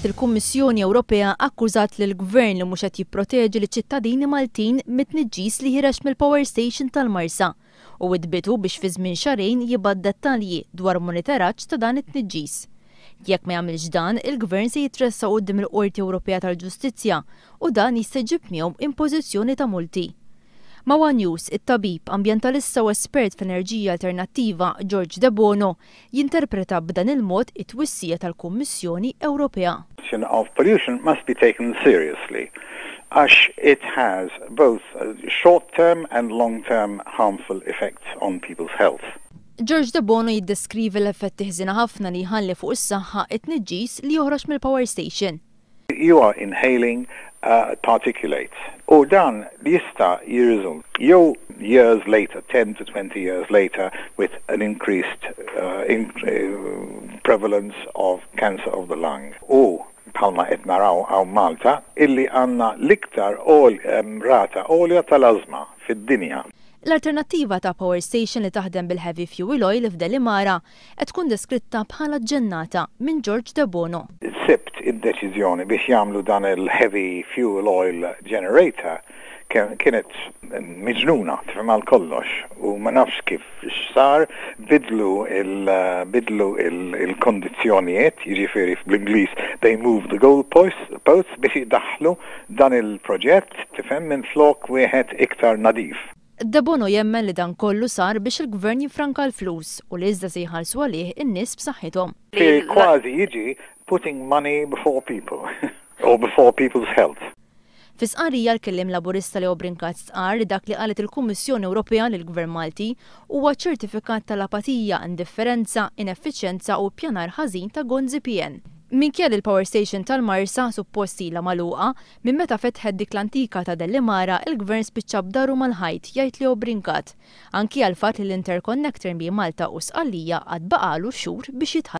Il-Kummissjoni Ewropea akkużat lill-Gvern li mhux qed jipproteġi liċ-ċittadini Maltin mit-tniġġis li ħirex mill-Power Station tal-Marsa u widbitu biex fi żmien xahrejn jibgħat dettalji dwar monitoraġġ ta' dan it-tniġġis. Jekk ma jagħmilx dan, il-Gvern se jitressa quddiem il-Qorti Ewropea tal-Ġustizzja u dan jista' jġib miegħu impożizzjoni ta' multi. Mawa News, it-tabib, ambjentalista u espert f'enerġija alternattiva George De Bono jinterpreta b'dan il-mod it-twissija tal-Kummissjoni Ewropea. Of pollution must be taken seriously, as it has both short-term and long-term harmful effects on people's health. George De Bono jiddeskrivi l-effetti ħżina ħafna li jħalli fuq is-saħħa it-tniġġis li joħroġ mill-power station. You are inhaling particulates. U dan jista' jirriżult jew years later, 10 to 20 years later, with an increased prevalence of cancer of the lung. U bħalma qed naraw hawn Malta illi għandna l-iktar rata għolja tal-ażma fid-dinja. L-alternattiva ta' power station li taħdem bil-heavy fuel oil f'Delimara qed tkun deskritta bħala ġennata minn George De Bono. Sibt id-deċiżjoni biex jagħmlu dan il-heavy fuel oil generator kienet miġnuna tifhem għal kollox u ma nafx kif sar bidlu il-kondizzjonijiet, jiġifieri bl-Ingliż they move the goalposts biex jidaħħlu dan il-proġett tifhem minflok wieħed iktar nadif. De Bono jemmen li dan kollu sar biex il-Gvern jifranka l-flus u li iżda se jħallsu għalih in-nies b'saħħithom. Kważi jiġi putting money before people or before people's health. Fi sqarrija l-kelliem laburista Leo Brincat sqar li dak li qalet il-Kummissjoni Ewropea lill-Gvern Malti huwa ċertifikat tal-apatija, indifferenza, ineffiċjenza u ppjanar ħażin ta' Gonzi PN. Minkejja il-Power Station tal-Marsa supposti la magħluqa, minn meta fetħet dik l-antika ta' Delimara, il-Gvern spiċċa b'daru mal-ħajt jgħid Leo Brincat, anki għal fatt li l-interconnector bejn Malta u Sqallija għad baqalu xhur biex jitħall.